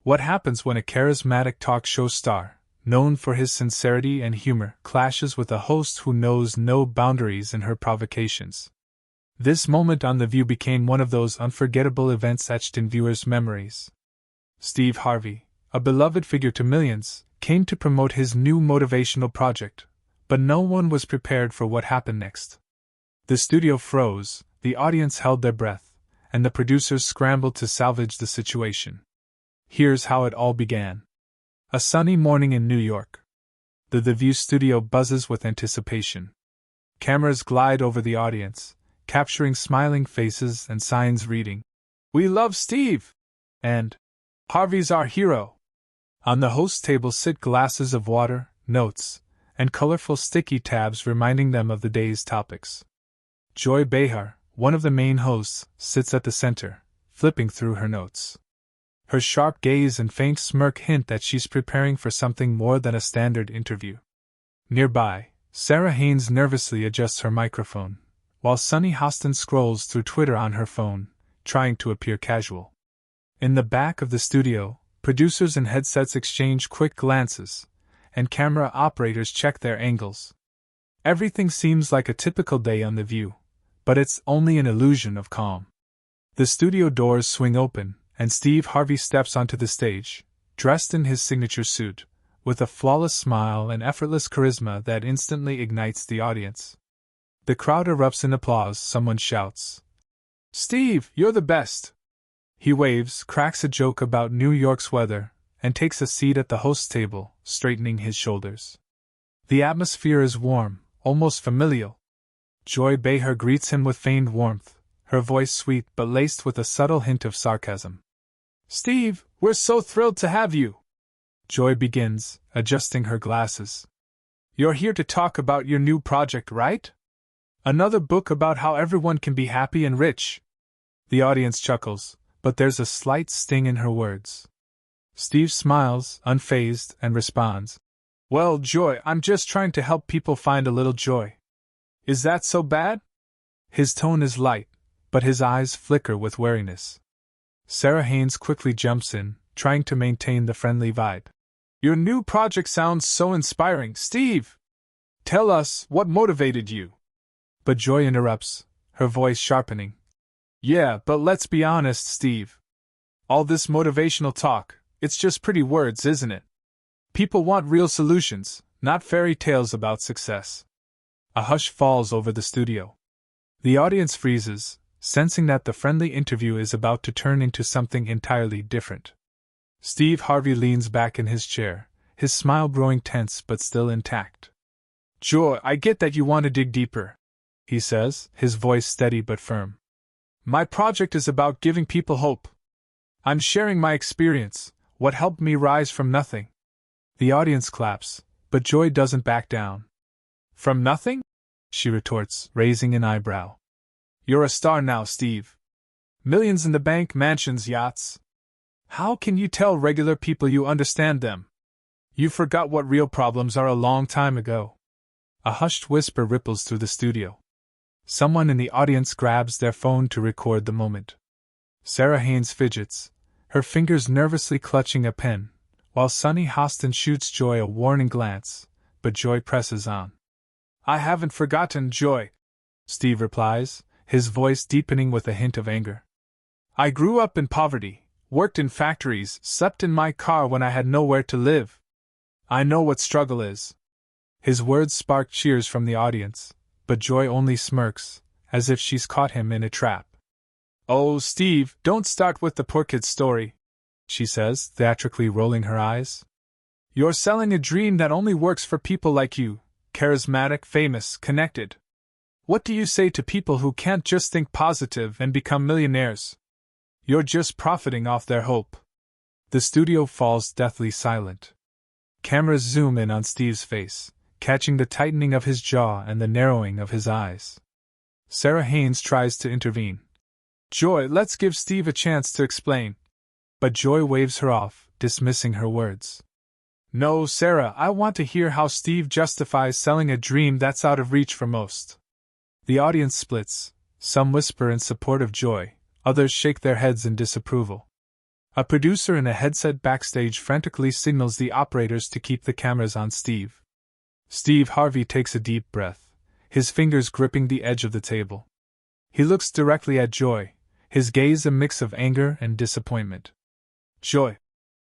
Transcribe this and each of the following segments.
What happens when a charismatic talk show star, known for his sincerity and humor, clashes with a host who knows no boundaries in her provocations? This moment on The View became one of those unforgettable events etched in viewers' memories. Steve Harvey, a beloved figure to millions, came to promote his new motivational project, but no one was prepared for what happened next. The studio froze, the audience held their breath, and the producers scrambled to salvage the situation. Here's how it all began. A sunny morning in New York. The View studio buzzes with anticipation. Cameras glide over the audience, capturing smiling faces and signs reading, "We love Steve!" and "Harvey's our hero." On the host table sit glasses of water, notes, and colorful sticky tabs reminding them of the day's topics. Joy Behar, one of the main hosts, sits at the center, flipping through her notes. Her sharp gaze and faint smirk hint that she's preparing for something more than a standard interview. Nearby, Sarah Haynes nervously adjusts her microphone, while Sunny Hostin scrolls through Twitter on her phone, trying to appear casual. In the back of the studio, producers and headsets exchange quick glances, and camera operators check their angles. Everything seems like a typical day on The View, but it's only an illusion of calm. The studio doors swing open, and Steve Harvey steps onto the stage, dressed in his signature suit, with a flawless smile and effortless charisma that instantly ignites the audience. The crowd erupts in applause. Someone shouts, "Steve, you're the best!" He waves, cracks a joke about New York's weather, and takes a seat at the host's table, straightening his shoulders. The atmosphere is warm, almost familial. Joy Behar greets him with feigned warmth, her voice sweet but laced with a subtle hint of sarcasm. "Steve, we're so thrilled to have you!" Joy begins, adjusting her glasses. "You're here to talk about your new project, right? Another book about how everyone can be happy and rich." The audience chuckles, but there's a slight sting in her words. Steve smiles, unfazed, and responds, "Well, Joy, I'm just trying to help people find a little joy. Is that so bad?" His tone is light, but his eyes flicker with wariness. Sarah Haynes quickly jumps in, trying to maintain the friendly vibe. "Your new project sounds so inspiring, Steve! Tell us, what motivated you?" But Joy interrupts, her voice sharpening. "Yeah, but let's be honest, Steve. All this motivational talk, it's just pretty words, isn't it? People want real solutions, not fairy tales about success." A hush falls over the studio. The audience freezes, sensing that the friendly interview is about to turn into something entirely different. Steve Harvey leans back in his chair, his smile growing tense but still intact. "Joy, I get that you want to dig deeper," he says, his voice steady but firm. "My project is about giving people hope. I'm sharing my experience, what helped me rise from nothing." The audience claps, but Joy doesn't back down. "From nothing?" she retorts, raising an eyebrow. "You're a star now, Steve. Millions in the bank, mansions, yachts. How can you tell regular people you understand them? You forgot what real problems are a long time ago." A hushed whisper ripples through the studio. Someone in the audience grabs their phone to record the moment. Sarah Haynes fidgets, her fingers nervously clutching a pen, while Sunny Hostin shoots Joy a warning glance, but Joy presses on. "I haven't forgotten, Joy," Steve replies, his voice deepening with a hint of anger. "I grew up in poverty, worked in factories, slept in my car when I had nowhere to live. I know what struggle is." His words spark cheers from the audience, but Joy only smirks, as if she's caught him in a trap. "Oh, Steve, don't start with the poor kid's story," she says, theatrically rolling her eyes. "You're selling a dream that only works for people like you, charismatic, famous, connected. What do you say to people who can't just think positive and become millionaires? You're just profiting off their hope." The studio falls deathly silent. Cameras zoom in on Steve's face, catching the tightening of his jaw and the narrowing of his eyes. Sarah Haynes tries to intervene. "Joy, let's give Steve a chance to explain." But Joy waves her off, dismissing her words. "No, Sarah, I want to hear how Steve justifies selling a dream that's out of reach for most." The audience splits, some whisper in support of Joy, others shake their heads in disapproval. A producer in a headset backstage frantically signals the operators to keep the cameras on Steve. Steve Harvey takes a deep breath, his fingers gripping the edge of the table. He looks directly at Joy, his gaze a mix of anger and disappointment. "Joy,"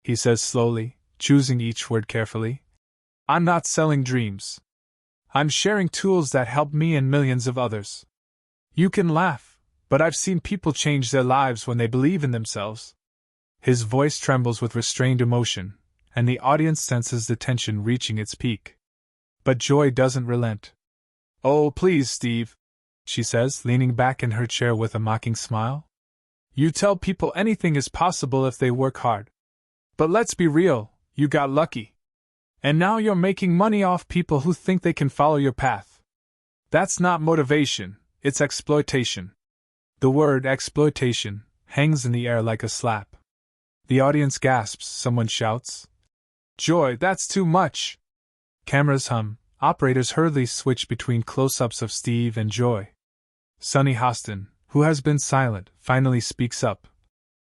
he says slowly, choosing each word carefully, "I'm not selling dreams. I'm sharing tools that help me and millions of others. You can laugh, but I've seen people change their lives when they believe in themselves." His voice trembles with restrained emotion, and the audience senses the tension reaching its peak. But Joy doesn't relent. "Oh, please, Steve," she says, leaning back in her chair with a mocking smile. "You tell people anything is possible if they work hard. But let's be real, you got lucky. And now you're making money off people who think they can follow your path. That's not motivation, it's exploitation." The word exploitation hangs in the air like a slap. The audience gasps, someone shouts, "Joy, that's too much!" Cameras hum, operators hurriedly switch between close-ups of Steve and Joy. Sonny Hostin, who has been silent, finally speaks up.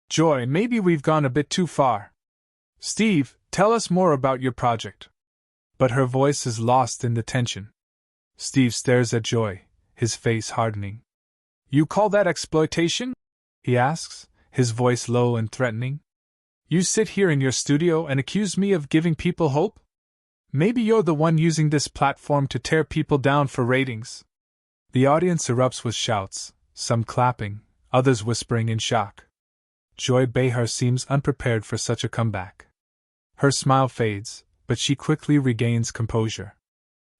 "Joy, maybe we've gone a bit too far. Steve, tell us more about your project." But her voice is lost in the tension. Steve stares at Joy, his face hardening. "You call that exploitation?" he asks, his voice low and threatening. "You sit here in your studio and accuse me of giving people hope? Maybe you're the one using this platform to tear people down for ratings." The audience erupts with shouts, some clapping, others whispering in shock. Joy Behar seems unprepared for such a comeback. Her smile fades, but she quickly regains composure.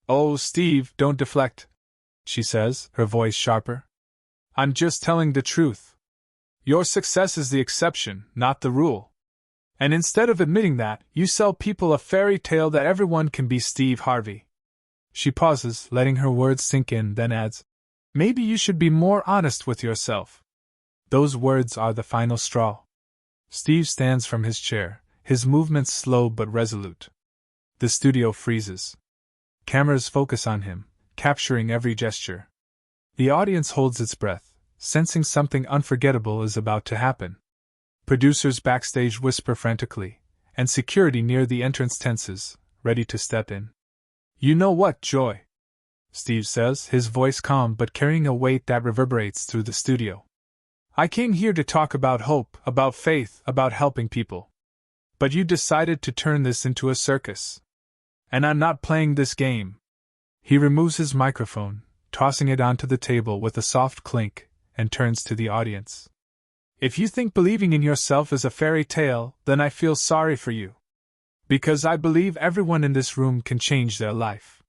"Oh, Steve, don't deflect," she says, her voice sharper. "I'm just telling the truth. Your success is the exception, not the rule. And instead of admitting that, you sell people a fairy tale that everyone can be Steve Harvey." She pauses, letting her words sink in, then adds, "Maybe you should be more honest with yourself." Those words are the final straw. Steve stands from his chair, his movements slow but resolute. The studio freezes. Cameras focus on him, capturing every gesture. The audience holds its breath, sensing something unforgettable is about to happen. Producers backstage whisper frantically, and security near the entrance tenses, ready to step in. "You know what, Joy?" Steve says, his voice calm but carrying a weight that reverberates through the studio. "I came here to talk about hope, about faith, about helping people. But you decided to turn this into a circus. And I'm not playing this game." He removes his microphone, tossing it onto the table with a soft clink, and turns to the audience. "If you think believing in yourself is a fairy tale, then I feel sorry for you. Because I believe everyone in this room can change their life.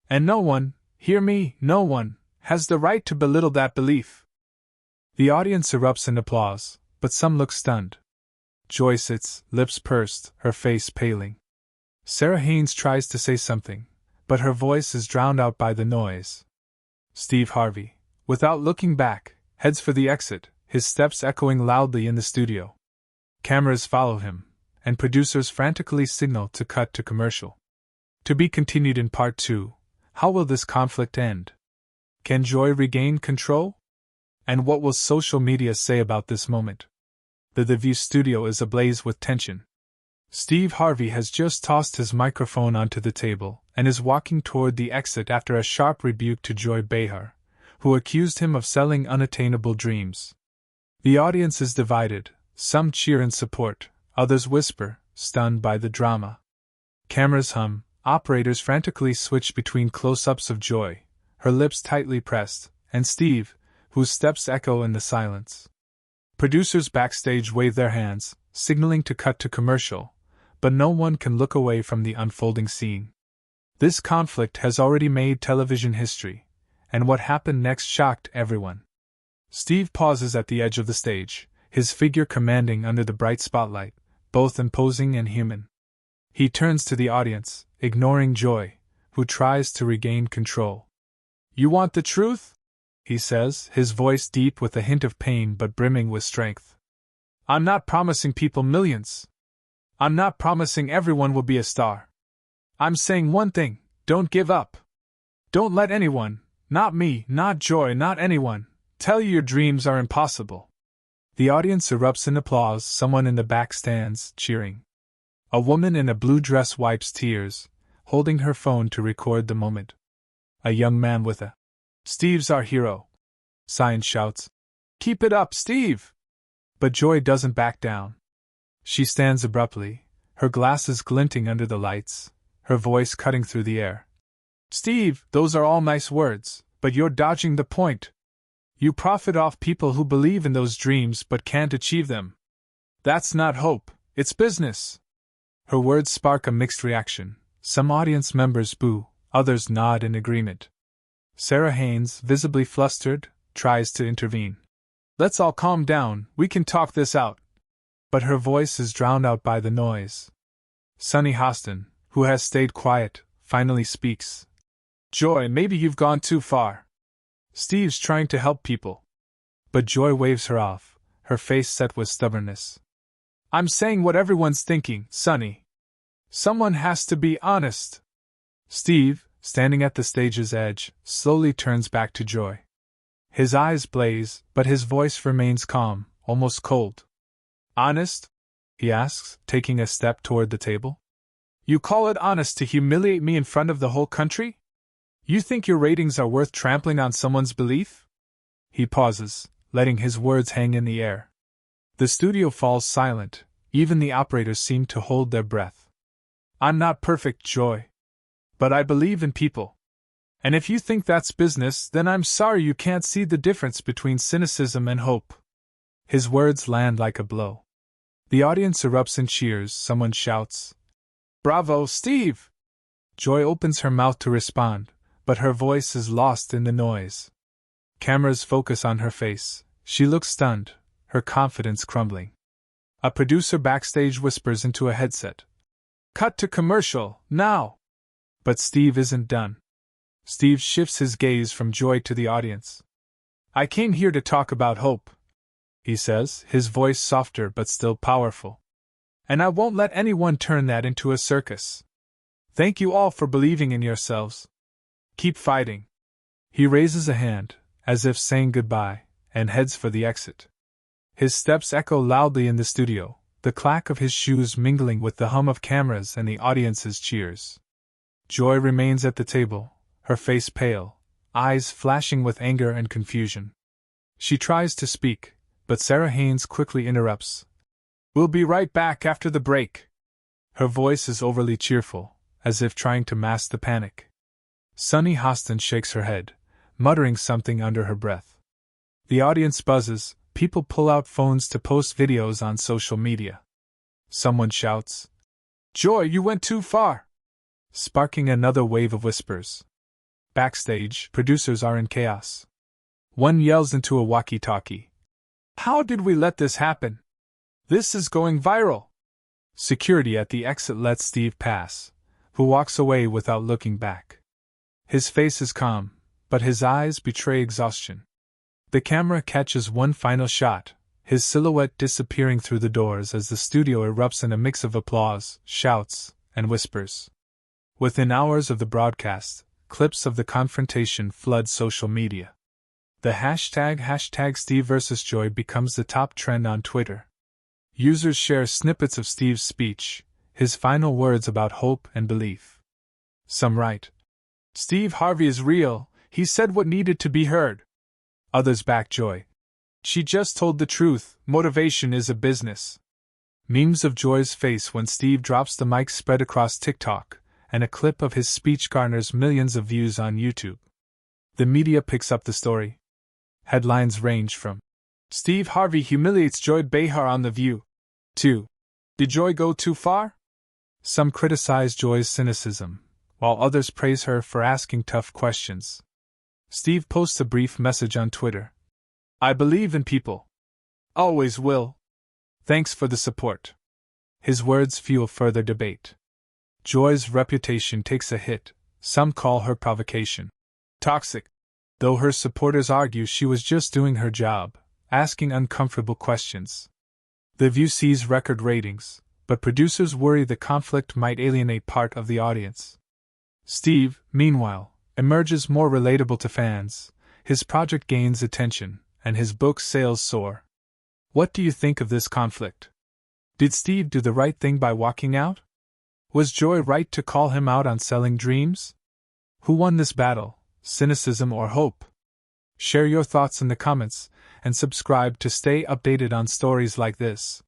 And no one, hear me, no one, has the right to belittle that belief." The audience erupts in applause, but some look stunned. Joy sits, lips pursed, her face paling. Sarah Haynes tries to say something, but her voice is drowned out by the noise. Steve Harvey, without looking back, heads for the exit, his steps echoing loudly in the studio. Cameras follow him, and producers frantically signal to cut to commercial. To be continued in Part 2. How will this conflict end? Can Joy regain control? And what will social media say about this moment? The View studio is ablaze with tension. Steve Harvey has just tossed his microphone onto the table and is walking toward the exit after a sharp rebuke to Joy Behar, who accused him of selling unattainable dreams. The audience is divided, some cheer in support, others whisper, stunned by the drama. Cameras hum, operators frantically switch between close-ups of Joy, her lips tightly pressed, and Steve, whose steps echo in the silence. Producers backstage wave their hands, signaling to cut to commercial, but no one can look away from the unfolding scene. This conflict has already made television history, and what happened next shocked everyone. Steve pauses at the edge of the stage, his figure commanding under the bright spotlight, both imposing and human. He turns to the audience, ignoring Joy, who tries to regain control. "You want the truth?" he says, his voice deep with a hint of pain but brimming with strength. "I'm not promising people millions. I'm not promising everyone will be a star. I'm saying one thing, don't give up. Don't let anyone, not me, not Joy, not anyone, tell you your dreams are impossible. The audience erupts in applause, someone in the back stands, cheering. A woman in a blue dress wipes tears, holding her phone to record the moment. A young man with a "Steve's our hero" sign shouts, "Keep it up, Steve!" But Joy doesn't back down. She stands abruptly, her glasses glinting under the lights, her voice cutting through the air. "Steve, those are all nice words, but you're dodging the point. You profit off people who believe in those dreams but can't achieve them. That's not hope, it's business." Her words spark a mixed reaction. Some audience members boo, others nod in agreement. Sarah Haynes, visibly flustered, tries to intervene. "Let's all calm down, we can talk this out." But her voice is drowned out by the noise. Sunny Hostin, who has stayed quiet, finally speaks. "Joy, maybe you've gone too far. Steve's trying to help people." But Joy waves her off, her face set with stubbornness. "I'm saying what everyone's thinking, Sunny. Someone has to be honest." Steve, standing at the stage's edge, slowly turns back to Joy. His eyes blaze, but his voice remains calm, almost cold. "Honest?" he asks, taking a step toward the table. "You call it honest to humiliate me in front of the whole country? You think your ratings are worth trampling on someone's belief?" He pauses, letting his words hang in the air. The studio falls silent, even the operators seem to hold their breath. "I'm not perfect, Joy. But I believe in people. And if you think that's business, then I'm sorry you can't see the difference between cynicism and hope." His words land like a blow. The audience erupts in cheers, someone shouts, "Bravo, Steve!" Joy opens her mouth to respond, but her voice is lost in the noise. Cameras focus on her face. She looks stunned, her confidence crumbling. A producer backstage whispers into a headset, "Cut to commercial, now!" But Steve isn't done. Steve shifts his gaze from Joy to the audience. "I came here to talk about hope," he says, his voice softer but still powerful. "And I won't let anyone turn that into a circus. Thank you all for believing in yourselves. Keep fighting." He raises a hand, as if saying goodbye, and heads for the exit. His steps echo loudly in the studio, the clack of his shoes mingling with the hum of cameras and the audience's cheers. Joy remains at the table, her face pale, eyes flashing with anger and confusion. She tries to speak, but Sarah Haynes quickly interrupts. "We'll be right back after the break." Her voice is overly cheerful, as if trying to mask the panic. Sunny Hostin shakes her head, muttering something under her breath. The audience buzzes, people pull out phones to post videos on social media. Someone shouts, "Joy, you went too far!" sparking another wave of whispers. Backstage, producers are in chaos. One yells into a walkie-talkie, "How did we let this happen? This is going viral!" Security at the exit lets Steve pass, who walks away without looking back. His face is calm, but his eyes betray exhaustion. The camera catches one final shot, his silhouette disappearing through the doors as the studio erupts in a mix of applause, shouts, and whispers. Within hours of the broadcast, clips of the confrontation flood social media. The hashtag Steve vs. Joy becomes the top trend on Twitter. Users share snippets of Steve's speech, his final words about hope and belief. Some write, "Steve Harvey is real, he said what needed to be heard." Others back Joy. "She just told the truth, motivation is a business." Memes of Joy's face when Steve drops the mic spread across TikTok, and a clip of his speech garners millions of views on YouTube. The media picks up the story. Headlines range from, "Steve Harvey humiliates Joy Behar on The View," to, "Did Joy go too far?" Some criticize Joy's cynicism, while others praise her for asking tough questions. Steve posts a brief message on Twitter. "I believe in people. Always will. Thanks for the support." His words fuel further debate. Joy's reputation takes a hit, some call her provocation toxic, though her supporters argue she was just doing her job, asking uncomfortable questions. The View sees record ratings, but producers worry the conflict might alienate part of the audience. Steve, meanwhile, emerges more relatable to fans, his project gains attention, and his book sales soar. What do you think of this conflict? Did Steve do the right thing by walking out? Was Joy right to call him out on selling dreams? Who won this battle, cynicism or hope? Share your thoughts in the comments, and subscribe to stay updated on stories like this.